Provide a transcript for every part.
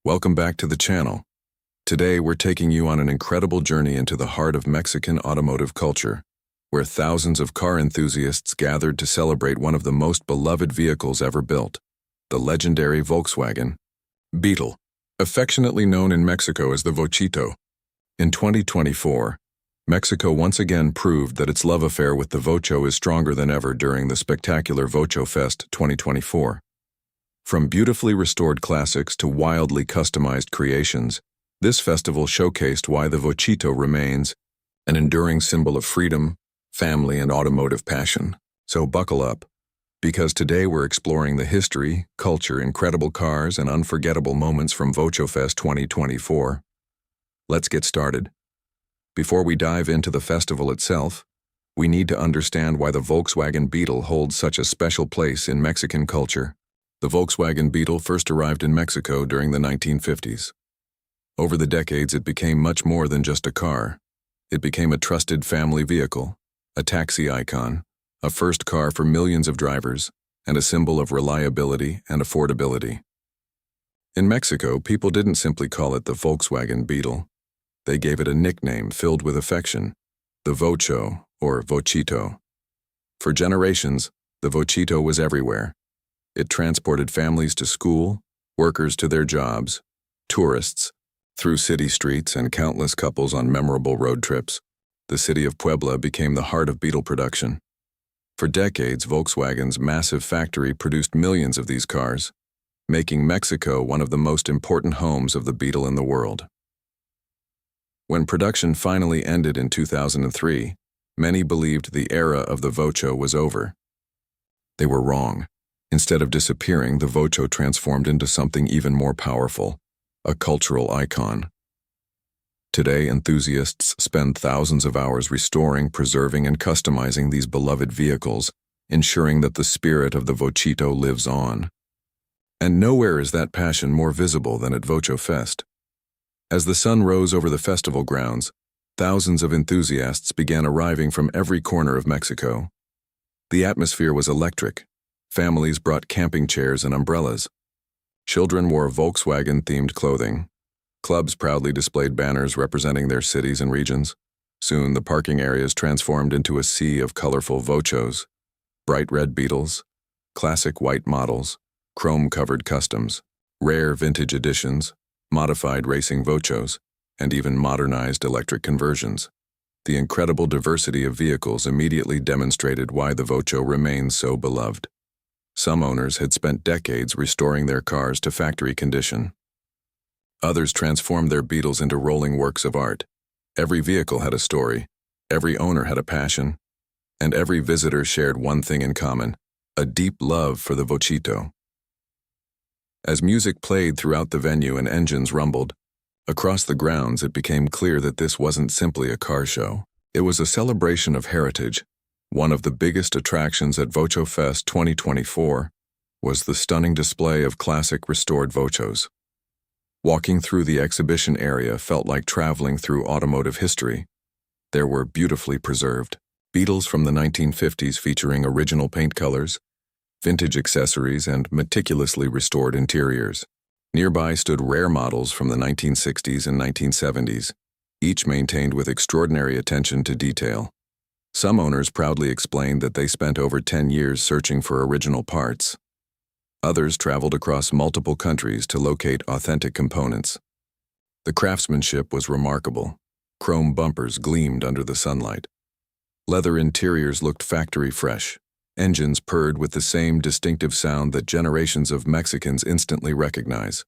Welcome back to the channel. Today we're taking you on an incredible journey into the heart of Mexican automotive culture, where thousands of car enthusiasts gathered to celebrate one of the most beloved vehicles ever built, the legendary Volkswagen Beetle, affectionately known in Mexico as the Vochito. In 2024, Mexico once again proved that its love affair with the Vocho is stronger than ever during the spectacular Vocho Fest 2024. From beautifully restored classics to wildly customized creations, this festival showcased why the Vochito remains an enduring symbol of freedom, family, and automotive passion. So buckle up, because today we're exploring the history, culture, incredible cars, and unforgettable moments from Vocho Fest 2024. Let's get started. Before we dive into the festival itself, we need to understand why the Volkswagen Beetle holds such a special place in Mexican culture. The Volkswagen Beetle first arrived in Mexico during the 1950s. Over the decades, it became much more than just a car. It became a trusted family vehicle, a taxi icon, a first car for millions of drivers, and a symbol of reliability and affordability. In Mexico, people didn't simply call it the Volkswagen Beetle. They gave it a nickname filled with affection, the Vocho, or Vochito. For generations, the Vochito was everywhere. It transported families to school, workers to their jobs, tourists through city streets, and countless couples on memorable road trips. The city of Puebla became the heart of Beetle production. For decades, Volkswagen's massive factory produced millions of these cars, making Mexico one of the most important homes of the Beetle in the world. When production finally ended in 2003, many believed the era of the Vocho was over. They were wrong. Instead of disappearing, the Vocho transformed into something even more powerful, a cultural icon. Today, enthusiasts spend thousands of hours restoring, preserving, and customizing these beloved vehicles, ensuring that the spirit of the Vochito lives on. And nowhere is that passion more visible than at Vocho Fest. As the sun rose over the festival grounds, thousands of enthusiasts began arriving from every corner of Mexico. The atmosphere was electric. Families brought camping chairs and umbrellas. Children wore Volkswagen-themed clothing. Clubs proudly displayed banners representing their cities and regions. Soon, the parking areas transformed into a sea of colorful Vochos, bright red Beetles, classic white models, chrome-covered customs, rare vintage editions, modified racing Vochos, and even modernized electric conversions. The incredible diversity of vehicles immediately demonstrated why the Vocho remains so beloved. Some owners had spent decades restoring their cars to factory condition. Others transformed their Beetles into rolling works of art. Every vehicle had a story, every owner had a passion, and every visitor shared one thing in common: a deep love for the Vochito. As music played throughout the venue and engines rumbled, across the grounds it became clear that this wasn't simply a car show. It was a celebration of heritage. One of the biggest attractions at Vocho Fest 2024 was the stunning display of classic restored Vochos. Walking through the exhibition area felt like traveling through automotive history. There were beautifully preserved Beetles from the 1950s featuring original paint colors, vintage accessories, and meticulously restored interiors. Nearby stood rare models from the 1960s and 1970s, each maintained with extraordinary attention to detail. Some owners proudly explained that they spent over 10 years searching for original parts. Others traveled across multiple countries to locate authentic components. The craftsmanship was remarkable. Chrome bumpers gleamed under the sunlight. Leather interiors looked factory fresh. Engines purred with the same distinctive sound that generations of Mexicans instantly recognize.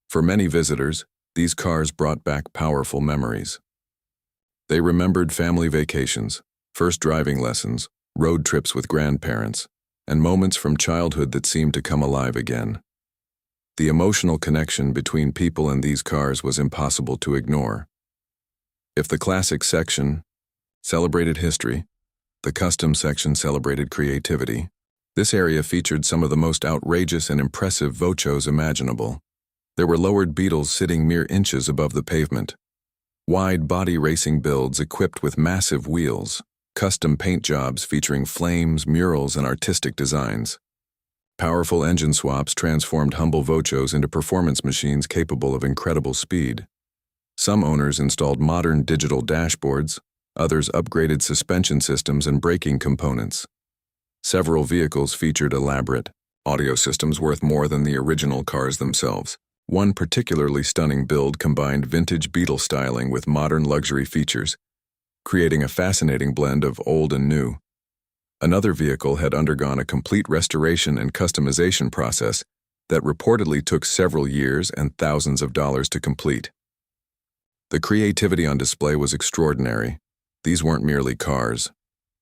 For many visitors, these cars brought back powerful memories. They remembered family vacations, first driving lessons, road trips with grandparents, and moments from childhood that seemed to come alive again. The emotional connection between people and these cars was impossible to ignore. If the classic section celebrated history, the custom section celebrated creativity. This area featured some of the most outrageous and impressive Vochos imaginable. There were lowered Beetles sitting mere inches above the pavement, wide-body racing builds equipped with massive wheels, custom paint jobs featuring flames, murals, and artistic designs. Powerful engine swaps transformed humble Vochos into performance machines capable of incredible speed. Some owners installed modern digital dashboards, others upgraded suspension systems and braking components. Several vehicles featured elaborate audio systems worth more than the original cars themselves. One particularly stunning build combined vintage Beetle styling with modern luxury features, creating a fascinating blend of old and new. Another vehicle had undergone a complete restoration and customization process that reportedly took several years and thousands of dollars to complete. The creativity on display was extraordinary. These weren't merely cars.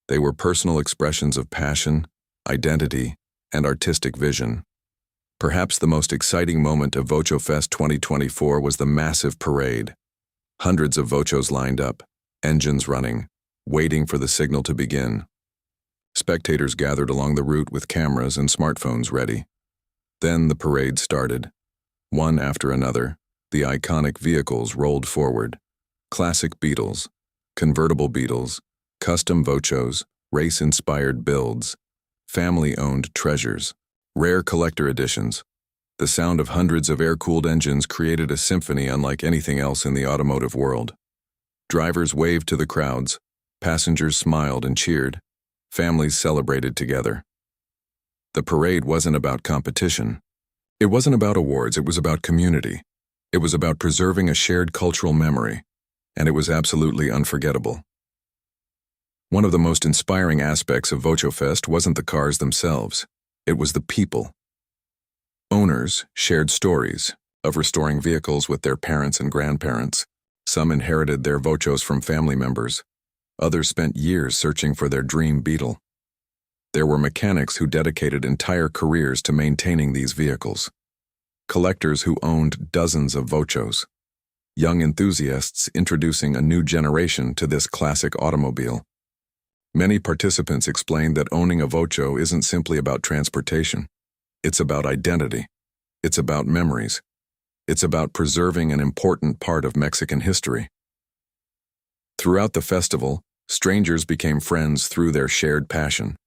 They were personal expressions of passion, identity, and artistic vision. Perhaps the most exciting moment of Vocho Fest 2024 was the massive parade. Hundreds of Vochos lined up, engines running, waiting for the signal to begin. Spectators gathered along the route with cameras and smartphones ready. Then the parade started. One after another, the iconic vehicles rolled forward. Classic Beetles, convertible Beetles, custom Vochos, race-inspired builds, family-owned treasures, rare collector editions. The sound of hundreds of air-cooled engines created a symphony unlike anything else in the automotive world. Drivers waved to the crowds, passengers smiled and cheered, families celebrated together. The parade wasn't about competition. It wasn't about awards, it was about community. It was about preserving a shared cultural memory, and it was absolutely unforgettable. One of the most inspiring aspects of Vocho Fest wasn't the cars themselves. It was the people. Owners shared stories of restoring vehicles with their parents and grandparents. Some inherited their Vochos from family members. Others spent years searching for their dream Beetle. There were mechanics who dedicated entire careers to maintaining these vehicles. Collectors who owned dozens of Vochos. Young enthusiasts introducing a new generation to this classic automobile. Many participants explained that owning a Vocho isn't simply about transportation. It's about identity. It's about memories. It's about preserving an important part of Mexican history. Throughout the festival, strangers became friends through their shared passion.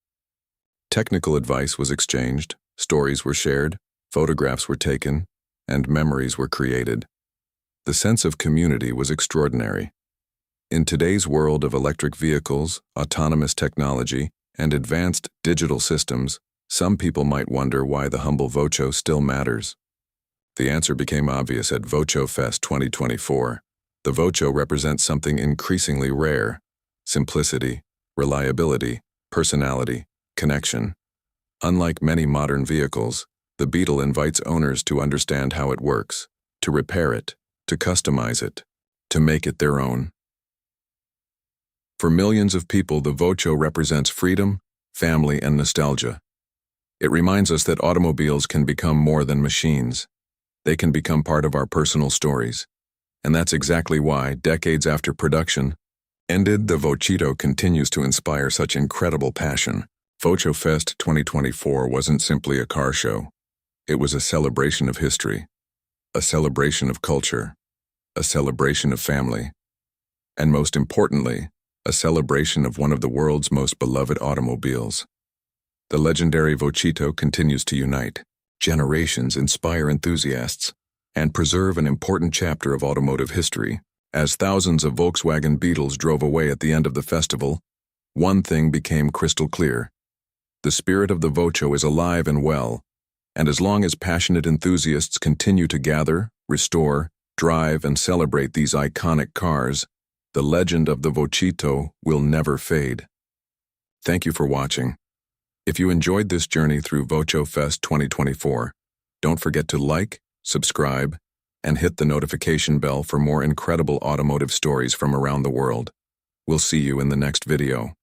Technical advice was exchanged, stories were shared, photographs were taken, and memories were created. The sense of community was extraordinary. In today's world of electric vehicles, autonomous technology, and advanced digital systems, some people might wonder why the humble Vocho still matters. The answer became obvious at Vocho Fest 2024. The Vocho represents something increasingly rare: simplicity, reliability, personality, connection. Unlike many modern vehicles, the Beetle invites owners to understand how it works, to repair it, to customize it, to make it their own. For millions of people, the Vocho represents freedom, family, and nostalgia. It reminds us that automobiles can become more than machines. They can become part of our personal stories. And that's exactly why, decades after production ended, the Vochito continues to inspire such incredible passion. Vocho Fest 2024 wasn't simply a car show. It was a celebration of history, a celebration of culture, a celebration of family, and most importantly, a celebration of one of the world's most beloved automobiles. The legendary Vochito continues to unite generations, inspire enthusiasts, and preserve an important chapter of automotive history. As thousands of Volkswagen Beetles drove away at the end of the festival, one thing became crystal clear. The spirit of the Vocho is alive and well, and as long as passionate enthusiasts continue to gather, restore, drive, and celebrate these iconic cars, the legend of the Vochito will never fade. Thank you for watching. If you enjoyed this journey through Vocho Fest 2024, don't forget to like, subscribe, and hit the notification bell for more incredible automotive stories from around the world. We'll see you in the next video.